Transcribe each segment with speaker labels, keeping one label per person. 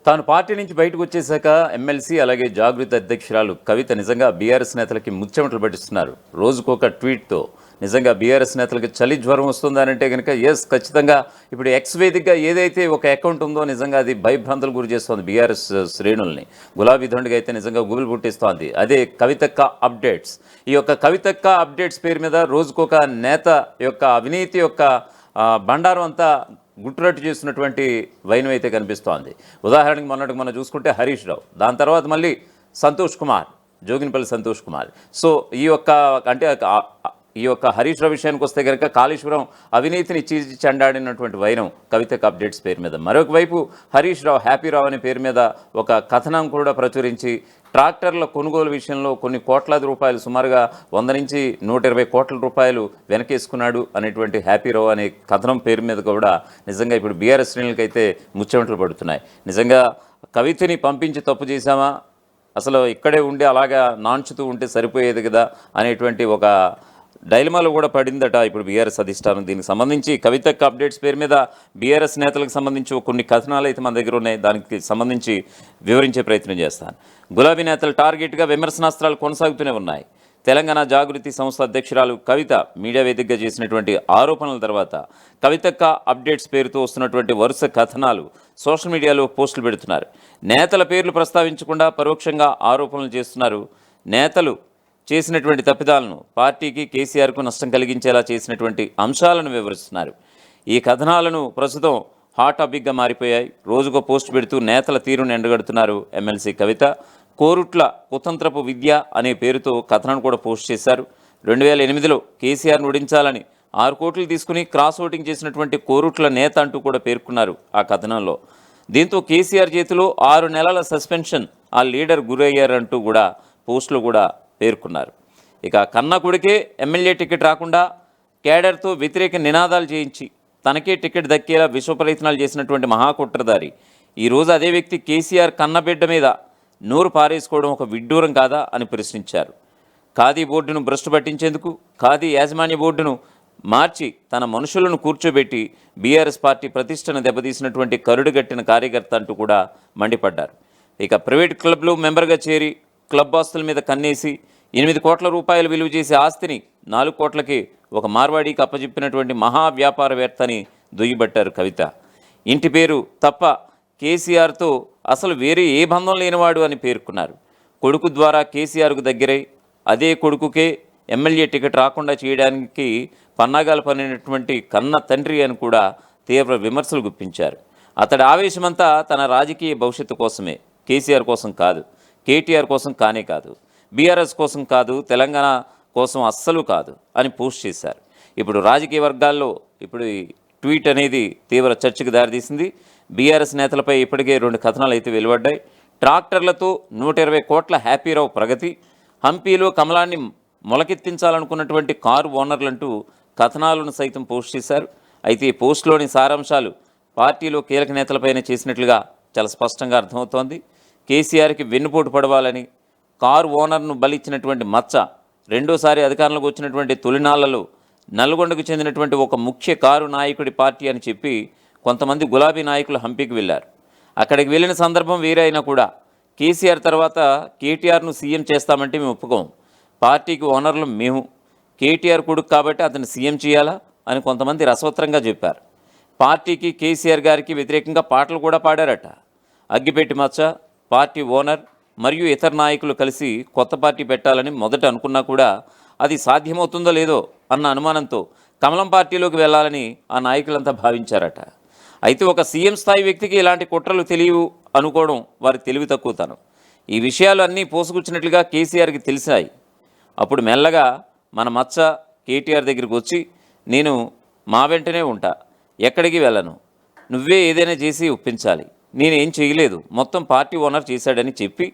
Speaker 1: తాను పార్టీ నుంచి బయటకు వచ్చేశాక ఎమ్మెల్సీ అలాగే జాగృతి అధ్యక్షురాలు కవిత నిజంగా బీఆర్ఎస్ నేతలకి ముచ్చెమటలు పట్టిస్తున్నారు. రోజుకొక ట్వీట్తో నిజంగా బీఆర్ఎస్ నేతలకి చలి జ్వరం వస్తుందనంటే కనుక ఖచ్చితంగా ఇప్పుడు ఎక్స్ వేదికగా ఏదైతే ఒక అకౌంట్ ఉందో నిజంగా అది భయభ్రాంతులు గురి చేస్తోంది బీఆర్ఎస్ శ్రేణుల్ని. గులాబీ దండుగా అయితే నిజంగా గుబులు పుట్టిస్తోంది. అదే కవితక్క అప్డేట్స్. ఈ యొక్క కవితక్క అప్డేట్స్ పేరు మీద రోజుకొక నేత యొక్క అవినీతి యొక్క బండారం అంతా గుట్టురట్టు చేస్తున్నటువంటి వైనం అయితే కనిపిస్తోంది. ఉదాహరణకి మొన్నటికి మనం చూసుకుంటే హరీష్ రావు, దాని తర్వాత మళ్ళీ సంతోష్ కుమార్, జోగినిపల్లి సంతోష్ కుమార్. సో ఈ యొక్క హరీష్ రావు విషయానికి వస్తే కనుక కాళేశ్వరం అవినీతిని చెండాడినటువంటి వైనం కవితకు అప్డేట్స్ పేరు మీద. మరొక వైపు హరీష్ రావు హ్యాపీ రావు అనే పేరు మీద ఒక కథనం కూడా ప్రచురించి ట్రాక్టర్ల కొనుగోలు విషయంలో కొన్ని కోట్లాది రూపాయలు, సుమారుగా 100 నుంచి 120 కోట్ల రూపాయలు వెనకేసుకున్నాడు అనేటువంటి హ్యాపీ రావు అనే కథనం పేరు మీద కూడా నిజంగా ఇప్పుడు బీఆర్ఎస్ శ్రేణులకైతే ముచ్చెమటలు పడుతున్నాయి. నిజంగా కవితని పంపించి తప్పు చేశామా, అసలు ఇక్కడే ఉండి అలాగా నాంచుతూ ఉంటే సరిపోయేది కదా అనేటువంటి ఒక డైలమాలో కూడా పడిందట ఇప్పుడు బీఆర్ఎస్ అధిష్టానం. దీనికి సంబంధించి కవితక్క అప్డేట్స్ పేరు మీద బీఆర్ఎస్ నేతలకు సంబంధించి కొన్ని కథనాలు అయితే మన దగ్గర ఉన్నాయి. దానికి సంబంధించి వివరించే ప్రయత్నం చేస్తాను. గులాబీ నేతలు టార్గెట్గా విమర్శనాస్త్రాలు కొనసాగుతూనే ఉన్నాయి. తెలంగాణ జాగృతి సంస్థ అధ్యక్షురాలు కవిత మీడియా వేదికగా చేసినటువంటి ఆరోపణల తర్వాత కవితక్క అప్డేట్స్ పేరుతో వస్తున్నటువంటి వరుస కథనాలు సోషల్ మీడియాలో పోస్టులు పెడుతున్నారు. నేతల పేర్లు ప్రస్తావించకుండా పరోక్షంగా ఆరోపణలు చేస్తున్నారు. నేతలు చేసినటువంటి తప్పిదాలను, పార్టీకి కేసీఆర్కు నష్టం కలిగించేలా చేసినటువంటి అంశాలను వివరిస్తున్నారు. ఈ కథనాలను ప్రస్తుతం హాట్ టాపిక్గా మారిపోయాయి. రోజుకో పోస్ట్ పెడుతూ నేతల తీరును ఎండగడుతున్నారు ఎమ్మెల్సీ కవిత. కోరుట్ల కుతంత్రపు విద్య అనే పేరుతో కథనాన్ని కూడా పోస్ట్ చేశారు. 2008లో కేసీఆర్ను ఓడించాలని 6 కోట్లు తీసుకుని క్రాస్ ఓటింగ్ చేసినటువంటి కోరుట్ల నేత అంటూ కూడా పేర్కొన్నారు ఆ కథనంలో. దీంతో కేసీఆర్ చేతిలో 6 నెలల సస్పెన్షన్ ఆ లీడర్ గురయ్యారంటూ కూడా పోస్టులు కూడా పేర్కొన్నారు. ఇక కన్న కొడుకే ఎమ్మెల్యే టికెట్ రాకుండా కేడర్తో వ్యతిరేక నినాదాలు చేయించి తనకే టికెట్ దక్కేలా విశ్వప్రయత్నాలు చేసినటువంటి మహాకుట్రధారి ఈరోజు అదే వ్యక్తి కేసీఆర్ కన్నబిడ్డ మీద నోరు పారేసుకోవడం ఒక విడ్డూరం కాదా అని ప్రశ్నించారు. ఖాదీ బోర్డును భ్రష్టు పట్టించేందుకు ఖాదీ యాజమాన్య బోర్డును మార్చి తన మనుషులను కూర్చోబెట్టి బీఆర్ఎస్ పార్టీ ప్రతిష్టను దెబ్బతీసినటువంటి కరుడుగట్టిన కార్యకర్త అంటూ కూడా మండిపడ్డారు. ఇక ప్రైవేట్ క్లబ్లో మెంబర్గా చేరి క్లబ్ ఆస్తుల మీద కన్నేసి 8 కోట్ల రూపాయలు విలువ చేసే ఆస్తిని 4 కోట్లకి ఒక మార్వాడీకి అప్పచెప్పినటువంటి మహావ్యాపారవేత్తని దుయ్యబట్టారు కవిత. ఇంటి పేరు తప్ప కేసీఆర్తో అసలు వేరే ఏ బంధం లేనివాడు అని పేర్కొన్నారు. కొడుకు ద్వారా కేసీఆర్కు దగ్గరై అదే కొడుకుకే ఎమ్మెల్యే టికెట్ రాకుండా చేయడానికి పన్నాగాలు పనినటువంటి కన్న తండ్రి అని కూడా తీవ్ర విమర్శలు గుప్పించారు. అతడి ఆవేశమంతా తన రాజకీయ భవిష్యత్తు కోసమే, కేసీఆర్ కోసం కాదు, కేటీఆర్ కోసం కానే కాదు, బీఆర్ఎస్ కోసం కాదు, తెలంగాణ కోసం అస్సలు కాదు అని పోస్ట్ చేశారు. ఇప్పుడు రాజకీయ వర్గాల్లో ఇప్పుడు ఈ ట్వీట్ అనేది తీవ్ర చర్చకు దారితీసింది. బీఆర్ఎస్ నేతలపై ఇప్పటికే 2 కథనాలు అయితే వెలువడ్డాయి. ట్రాక్టర్లతో 120 కోట్ల హ్యాపీరావు ప్రగతి, హంపీలో కమలాన్ని మొలకెత్తించాలనుకున్నటువంటి కారు ఓనర్లంటూ కథనాలను సైతం పోస్ట్ చేశారు. అయితే ఈ పోస్టులోని సారాంశాలు పార్టీలో కీలక నేతలపైన చేసినట్లుగా చాలా స్పష్టంగా అర్థమవుతోంది. కేసీఆర్కి వెన్నుపోటు పడవాలని కారు ఓనర్ను బలిచ్చినటువంటి మచ్చ రెండోసారి అధికారంలోకి వచ్చినటువంటి తొలినాళ్లలో నల్గొండకు చెందినటువంటి ఒక ముఖ్య కారు నాయకుడి పార్టీ అని చెప్పి కొంతమంది గులాబీ నాయకులు హంపీకి వెళ్ళారు. అక్కడికి వెళ్ళిన సందర్భం వేరే అయినా కూడా కేసీఆర్ తర్వాత కేటీఆర్ను సీఎం చేస్తామంటే మేము ఒప్పుకోము, పార్టీకి ఓనర్లు మేము, కేటీఆర్ కొడుకు కాబట్టి అతను సీఎం చేయాలా అని కొంతమంది రసవత్రంగా చెప్పారు. పార్టీకి కేసీఆర్ గారికి వ్యతిరేకంగా పాటలు కూడా పాడారట. అగ్గిపెట్టి మచ్చ, పార్టీ ఓనర్ మరియు ఇతర నాయకులు కలిసి కొత్త పార్టీ పెట్టాలని మొదట అనుకున్నా కూడా అది సాధ్యమవుతుందో లేదో అన్న అనుమానంతో కమలం పార్టీలోకి వెళ్ళాలని ఆ నాయకులంతా భావించారట. అయితే ఒక సీఎం స్థాయి వ్యక్తికి ఇలాంటి కుట్రలు తెలియవు అనుకోవడం వారి తెలివి తక్కువతనం. ఈ విషయాలు అన్నీ పోసుకొచ్చినట్లుగా కేసీఆర్కి తెలిసాయి. అప్పుడు మెల్లగా మన మచ్చ కేటీఆర్ దగ్గరికి వచ్చి, నేను మా వెంటనే ఉంటా, ఎక్కడికి వెళ్ళను, నువ్వే ఏదైనా చేసి ఒప్పించాలి, నేనేం చేయలేదు, మొత్తం పార్టీ ఓనర్ చేశాడని చెప్పి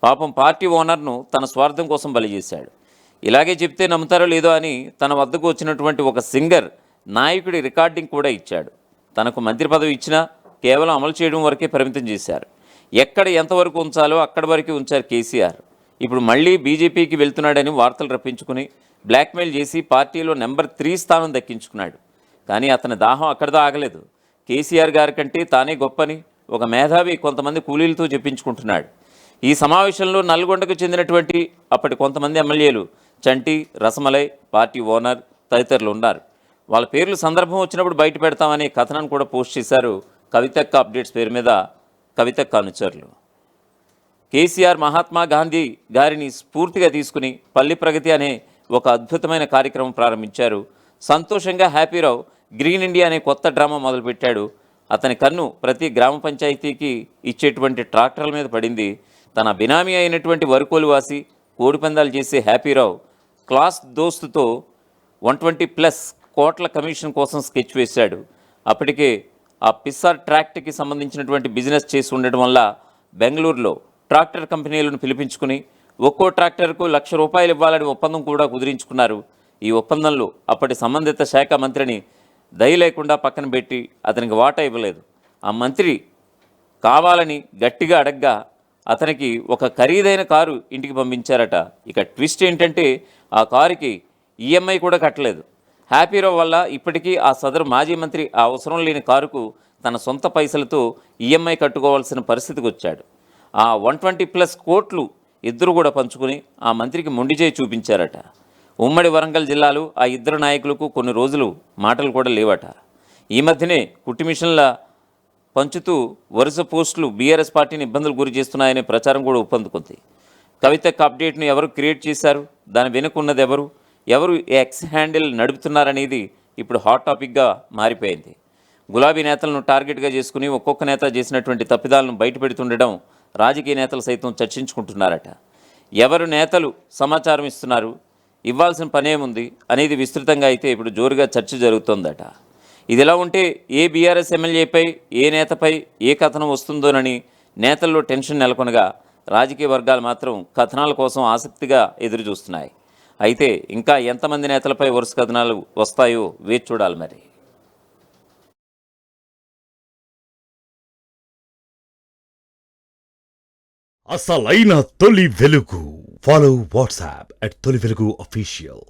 Speaker 1: పాపం పార్టీ ఓనర్ను తన స్వార్థం కోసం బలి చేశాడు. ఇలాగే చెప్తే నమ్ముతారో లేదో అని తన వద్దకు వచ్చినటువంటి ఒక సింగర్ నాయకుడి రికార్డింగ్ కూడా ఇచ్చాడు. తనకు మంత్రి పదవి ఇచ్చినా కేవలం అమలు చేయడం వరకే పరిమితం చేశారు. ఎక్కడ ఎంతవరకు ఉంచాలో అక్కడి వరకే ఉంచారు కేసీఆర్. ఇప్పుడు మళ్ళీ బీజేపీకి వెళ్తున్నాడని వార్తలు రప్పించుకుని బ్లాక్మెయిల్ చేసి పార్టీలో నెంబర్ 3 స్థానం దక్కించుకున్నాడు. కానీ అతని దాహం అక్కడితో ఆగలేదు. కేసీఆర్ గారి కంటే తానే గొప్పని, ఒక మేధావి కొంతమంది కూలీలతో చెప్పించుకుంటున్నాడు. ఈ సమావేశంలో నల్గొండకు చెందినటువంటి అప్పటి కొంతమంది ఎమ్మెల్యేలు చంటి, రసమలై, పార్టీ ఓనర్ తదితరులు ఉన్నారు. వాళ్ళ పేర్లు సందర్భం వచ్చినప్పుడు బయట పెడతామనే కథనాన్ని కూడా పోస్ట్ చేశారు కవితక్క అప్డేట్స్ పేరు మీద కవితక్క అనుచరులు. కేసీఆర్ మహాత్మా గాంధీ గారిని స్ఫూర్తిగా తీసుకుని పల్లి ప్రగతి అనే ఒక అద్భుతమైన కార్యక్రమం ప్రారంభించారు. సంతోషంగా హ్యాపీరావు గ్రీన్ ఇండియా అనే కొత్త డ్రామా మొదలుపెట్టాడు. అతని కన్ను ప్రతి గ్రామ పంచాయతీకి ఇచ్చేటువంటి ట్రాక్టర్ల మీద పడింది. తన బినామీ అయినటువంటి వరుకోలువాసి కోడిపందాలు చేసే హ్యాపీరావు క్లాస్ దోస్తుతో 120+ కోట్ల కమిషన్ కోసం స్కెచ్ వేశాడు. అప్పటికే ఆ పిస్సార్ ట్రాక్ట్కి సంబంధించినటువంటి బిజినెస్ చేసి ఉండడం వల్ల బెంగళూరులో ట్రాక్టర్ కంపెనీలను పిలిపించుకుని ఒక్కో ట్రాక్టర్కు ₹1,00,000 ఇవ్వాలని ఒప్పందం కూడా కుదిరించుకున్నారు. ఈ ఒప్పందంలో అప్పటి సంబంధిత శాఖ మంత్రిని దయ లేకుండా పక్కన పెట్టి అతనికి వాటా ఇవ్వలేదు. ఆ మంత్రి కావాలని గట్టిగా అడగ్గా అతనికి ఒక ఖరీదైన కారు ఇంటికి పంపించారట. ఇక ట్విస్ట్ ఏంటంటే ఆ కారుకి ఈఎంఐ కూడా కట్టలేదు. హ్యాపీరావు వల్ల ఇప్పటికీ ఆ సదరు మాజీ మంత్రి ఆ అవసరం లేని కారుకు తన సొంత పైసలతో ఈఎంఐ కట్టుకోవాల్సిన పరిస్థితికి వచ్చాడు. ఆ 120+ కోట్లు ఇద్దరు కూడా పంచుకుని ఆ మంత్రికి మొండిచేయి చూపించారట. ఉమ్మడి వరంగల్ జిల్లాలో ఆ ఇద్దరు నాయకులకు కొన్ని రోజులు మాటలు కూడా లేవట. ఈ మధ్యనే కుట్టి మిషన్ల పంచుతూ వరుస పోస్టులు బీఆర్ఎస్ పార్టీని ఇబ్బందులు గురి చేస్తున్నాయనే ప్రచారం కూడా ఊపందుకుంది. కవితక్క అప్డేట్ను ఎవరు క్రియేట్ చేశారు, దాని వెనుకున్నది ఎవరు, ఎవరు ఎక్స్ హ్యాండిల్ నడుపుతున్నారనేది ఇప్పుడు హాట్ టాపిక్గా మారిపోయింది. గులాబీ నేతలను టార్గెట్గా చేసుకుని ఒక్కొక్క నేత చేసినటువంటి తప్పిదాలను బయటపెడుతుండడం రాజకీయ నేతలు సైతం చర్చించుకుంటున్నారట. ఎవరు నేతలు సమాచారం ఇస్తున్నారు, ఇవ్వాల్సిన పనేముంది అనేది విస్తృతంగా అయితే ఇప్పుడు జోరుగా చర్చ జరుగుతోందట. ఇదిలా ఉంటే ఏ బీఆర్ఎస్ ఎమ్మెల్యేపై ఏ నేతపై ఏ కథనం వస్తుందోనని నేతల్లో టెన్షన్ నెలకొనగా రాజకీయ వర్గాలు మాత్రం కథనాల కోసం ఆసక్తిగా ఎదురుచూస్తున్నాయి. అయితే ఇంకా ఎంతమంది నేతలపై వరుస కథనాలు వస్తాయో వేచి చూడాలి మరి.
Speaker 2: అసలైన తొలి వెలుగు. ఫాలో వాట్సాప్ @తొలి వెలుగు official.